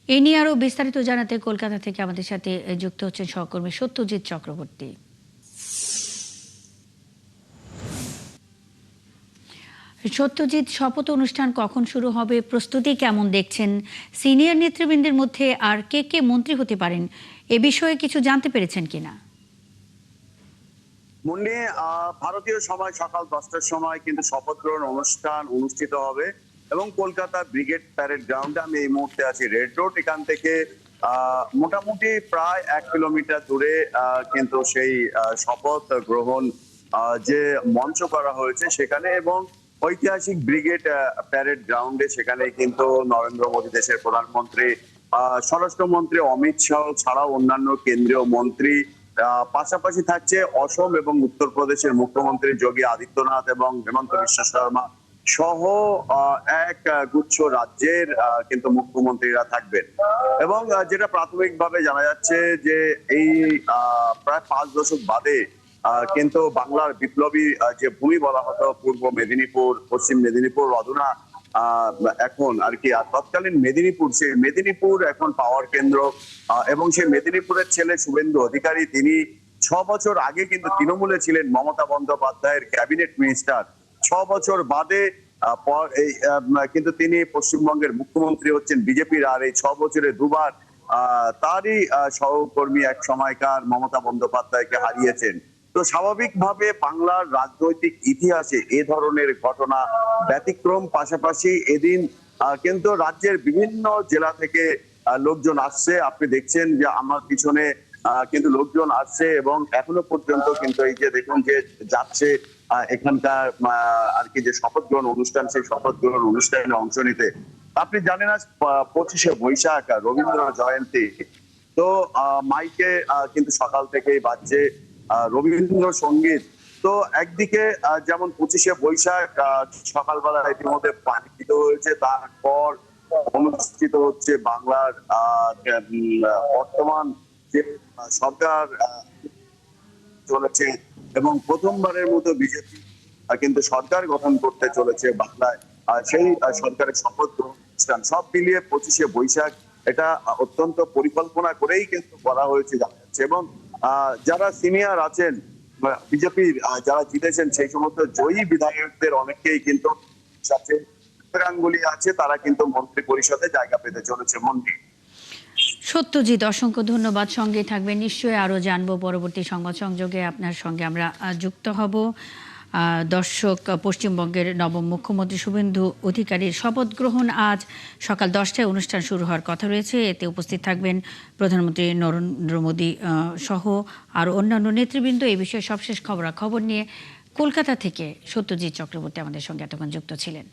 এ নিয়ে আরো বিস্তারিত জানাতে কলকাতা থেকে আমাদের সাথে যুক্ত হচ্ছেন সহকর্মী সত্যজিৎ চক্রবর্তী। সত্যজিৎ, শপথ অনুষ্ঠান কখন শুরু হবে, প্রস্তুতি কেমন দেখছেন? সিনিয়র নেতৃবৃন্দের মধ্যে আর কে কে মন্ত্রী হতে পারেন, এ বিষয়ে কিছু জানতে পেরেছেন কিনা? মুন্নি, ভারতীয় সময় সকাল 10টার সময় কিন্তু শপথ গ্রহণ অনুষ্ঠান অনুষ্ঠিত হবে এবং কলকাতা ব্রিগেড প্যারেড গ্রাউন্ডে আমি এই মুহূর্তে আছি রেড রোড। এখান থেকে মোটামুটি প্রায় 1 কিলোমিটার দূরে কিন্তু সেই শপথ গ্রহণ যে মঞ্চ করা হয়েছে সেখানে, এবং ঐতিহাসিক ব্রিগেড প্যারেড গ্রাউন্ডে সেখানে কিন্তু নরেন্দ্র মোদী দেশের প্রধানমন্ত্রী, স্বরাষ্ট্রমন্ত্রী অমিত শাহ ছাড়াও অন্যান্য কেন্দ্রীয় মন্ত্রী, পাশাপাশি থাকছে অসম এবং উত্তরপ্রদেশের মুখ্যমন্ত্রী যোগী আদিত্যনাথ এবং হেমন্ত বিশ্ব শর্মা সহ এক গুচ্ছ রাজ্যের কিন্তু মুখ্যমন্ত্রীরা থাকবেন। এবং যেটা প্রাথমিকভাবে জানা যাচ্ছে যে এই প্রায় 5 দশক বাদে কিন্তু বাংলার বিপ্লবী যে ভূমি বলা হতো পূর্ব মেদিনীপুর, পশ্চিম মেদিনীপুর, অধুনা এখন আর কি তৎকালীন মেদিনীপুর, সেই মেদিনীপুর এখন পাওয়ার কেন্দ্র। এবং সেই মেদিনীপুরের ছেলে শুভেন্দু অধিকারী, তিনি 6 বছর আগে কিন্তু তৃণমূলে ছিলেন মমতা বন্দ্যোপাধ্যায়ের ক্যাবিনেট মিনিস্টার। 6 বছর বাদে কিন্তু তিনি পশ্চিমবঙ্গের মুখ্যমন্ত্রী হচ্ছেন বিজেপির। আর এই 6 বছরে দুবার তারই সহকর্মী এক সময়কার মমতা বন্দ্যোপাধ্যায়কে হারিয়েছেন। তো স্বাভাবিকভাবে বাংলার রাজনৈতিক ইতিহাসে এ ধরনের ঘটনা ব্যতিক্রম। পাশাপাশি এদিন কিন্তু রাজ্যের বিভিন্ন জেলা থেকে লোকজন আসছে। আপনি দেখছেন যে আমার পিছনে কিন্তু লোকজন আসছে এবং এখনো পর্যন্ত কিন্তু এই যে দেখুন যে যাচ্ছে এখানকার আর কি যে শপথ গ্রহণ অনুষ্ঠান, সেই শপথ গ্রহণ অনুষ্ঠানে অংশ নিতে। আপনি জানেন আজ 25শে বৈশাখ, রবীন্দ্র জয়ন্তী। তো মাইকে কিন্তু সকাল থেকেই বাজছে রবীন্দ্রসঙ্গীত। তো একদিকে যেমন 25শে বৈশাখ সকালবেলা ইতিমধ্যে পালিত হয়েছে, তারপর অনুষ্ঠিত হচ্ছে বাংলার বর্তমান যে সরকার চলেছে এবং প্রথমবারের মতো বিজেপি কিন্তু সরকার গঠন করতে চলেছে বাংলায়। সেই সরকারের শপথ গ্রহণ অনুষ্ঠান সব মিলিয়ে 25শে বৈশাখ এটা অত্যন্ত পরিকল্পনা করেই কিন্তু করা হয়েছে জানা যাচ্ছে। এবং যারা সিনিয়র আছেন বিজেপির, যারা জিতেছেন সেই সমস্ত জয়ী বিধায়কদের অনেকেই কিন্তু গাঙ্গুলি আছে, তারা কিন্তু মন্ত্রী পরিষদে জায়গা পেতে চলেছে। মন্ত্রী সত্যজিৎ, অসংখ্য ধন্যবাদ। সঙ্গে থাকবেন, নিশ্চয়ই আরও জানবো পরবর্তী সংবাদ সংযোগে আপনার সঙ্গে আমরা যুক্ত হব। দর্শক, পশ্চিমবঙ্গের নবম মুখ্যমন্ত্রী শুভেন্দু অধিকারীর শপথ গ্রহণ আজ সকাল 10টায় অনুষ্ঠান শুরু হওয়ার কথা রয়েছে। এতে উপস্থিত থাকবেন প্রধানমন্ত্রী নরেন্দ্র মোদী সহ আরও অন্যান্য নেতৃবৃন্দ। এই বিষয়ে সবশেষ খবরাখবর নিয়ে কলকাতা থেকে সত্যজিৎ চক্রবর্তী আমাদের সঙ্গে এতক্ষণ যুক্ত ছিলেন।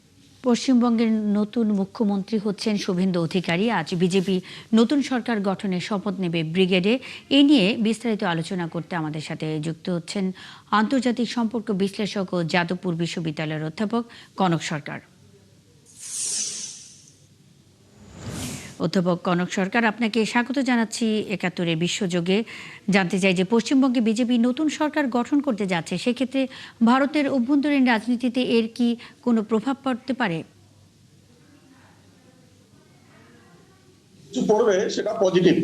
পশ্চিমবঙ্গের নতুন মুখ্যমন্ত্রী হচ্ছেন শুভেন্দু অধিকারী। আজ বিজেপি নতুন সরকার গঠনের শপথ নেবে ব্রিগেডে। এ নিয়ে বিস্তারিত আলোচনা করতে আমাদের সাথে যুক্ত হচ্ছেন আন্তর্জাতিক সম্পর্ক বিশ্লেষক ও যাদবপুর বিশ্ববিদ্যালয়ের অধ্যাপক কনক সরকার। অধ্যাপক কনক সরকার, আপনাকে স্বাগত জানাচ্ছি একাত্তরের বিশ্বযোগে। জানতে চাই যে পশ্চিমবঙ্গে বিজেপি নতুন সরকার গঠন করতে যাচ্ছে, সেক্ষেত্রে ভারতের অভ্যন্তরীণ রাজনীতিতে এর কি কোনো প্রভাব পড়তে পারে? পড়বে, সেটা পজিটিভ।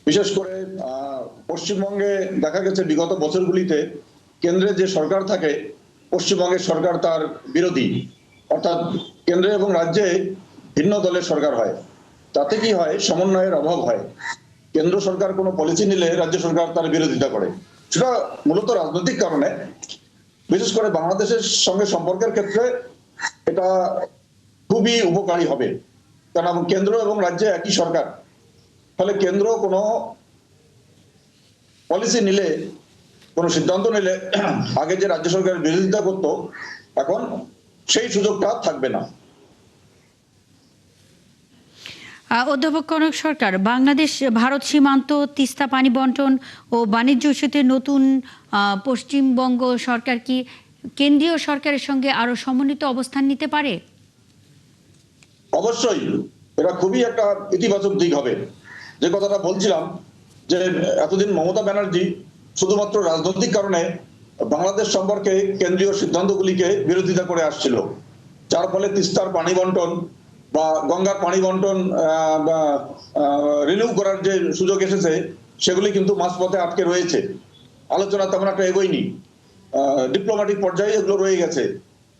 বিশেষ করে পশ্চিমবঙ্গে দেখা গেছে বিগত বছরগুলিতে কেন্দ্রে যে সরকার থাকে, পশ্চিমবঙ্গের সরকার তার বিরোধী, অর্থাৎ কেন্দ্রে এবং রাজ্যে ভিন্ন দলের সরকার হয়। তাতে কি হয়, সমন্বয়ের অভাব হয়। কেন্দ্র সরকার কোনো পলিসি নিলে রাজ্য সরকার তার বিরোধিতা করে। সেটা মূলত রাজনৈতিক কারণে। বিশেষ করে বাংলাদেশের সঙ্গে সম্পর্কের ক্ষেত্রে এটা খুবই উপকারী হবে, কারণ কেন্দ্র এবং রাজ্যে একই সরকার। ফলে কেন্দ্র কোনো পলিসি নিলে, কোনো সিদ্ধান্ত নিলে আগে যে রাজ্য সরকারের বিরোধিতা করত, এখন সেই সুযোগটা থাকবে না। অধ্যাপক কনক সরকার, বাংলাদেশ ভারত সীমান্ত, তিস্তা পানি বন্টন ও বাণিজ্য ইস্যুতে নতুন পশ্চিমবঙ্গ সরকার কি কেন্দ্রীয় সরকারের সঙ্গে আরো সমন্বিত অবস্থান নিতে পারে? অবশ্যই, এটা খুবই একটা ইতিবাচক দিক হবে। যে কথাটা বলছিলাম যে এতদিন মমতা ব্যানার্জি শুধুমাত্র রাজনৈতিক কারণে বাংলাদেশ সম্পর্কে কেন্দ্রীয় সিদ্ধান্তগুলিকে বিরোধিতা করে আসছিল, যার ফলে তিস্তার পানি বন্টন বা গঙ্গার পানি বন্টন রিনিউ করার যে সুযোগ এসেছে সেগুলি কিন্তু মাঝপথে আটকে রয়েছে। আলোচনা তেমন একটা এগোয়নি, ডিপ্লোম্যাটিক পর্যায়ে এগুলো রয়ে গেছে।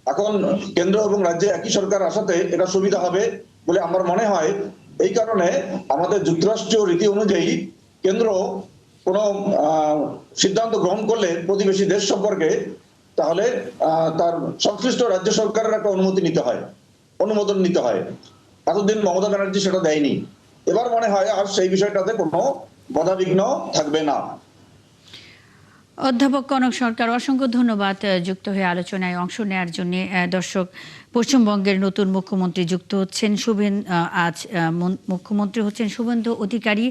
এখন কেন্দ্র এবং রাজ্যে একই সরকার আসাতে এটা সুবিধা হবে বলে আমার মনে হয়। এই কারণে আমাদের যুক্তরাষ্ট্রীয় রীতি অনুযায়ী কেন্দ্র কোনো সিদ্ধান্ত গ্রহণ করলে প্রতিবেশী দেশ সম্পর্কে, তাহলে তার সংশ্লিষ্ট রাজ্য সরকারের একটা অনুমোদন নিতে হয়। এতদিন মমতা ব্যানার্জি সেটা দেয়নি। এবার মনে হয় আর সেই বিষয়টাতে কোনো বাধাবিঘ্ন থাকবে না। অধ্যাপক কনক সরকার, অসংখ্য ধন্যবাদ যুক্ত হয়ে আলোচনায় অংশ নেওয়ার জন্য। দর্শক, পশ্চিমবঙ্গের নতুন মুখ্যমন্ত্রী যুক্ত হচ্ছেন মুখ্যমন্ত্রী হচ্ছেন শুভেন্দু অধিকারী।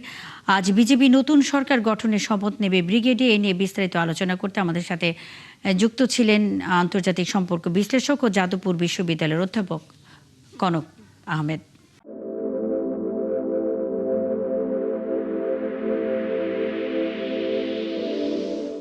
আজ বিজেপি নতুন সরকার গঠনের শপথ নেবে ব্রিগেডে। এ নিয়ে বিস্তারিত আলোচনা করতে আমাদের সাথে যুক্ত ছিলেন আন্তর্জাতিক সম্পর্ক বিশ্লেষক ও যাদবপুর বিশ্ববিদ্যালয়ের অধ্যাপক কনক আহমেদ।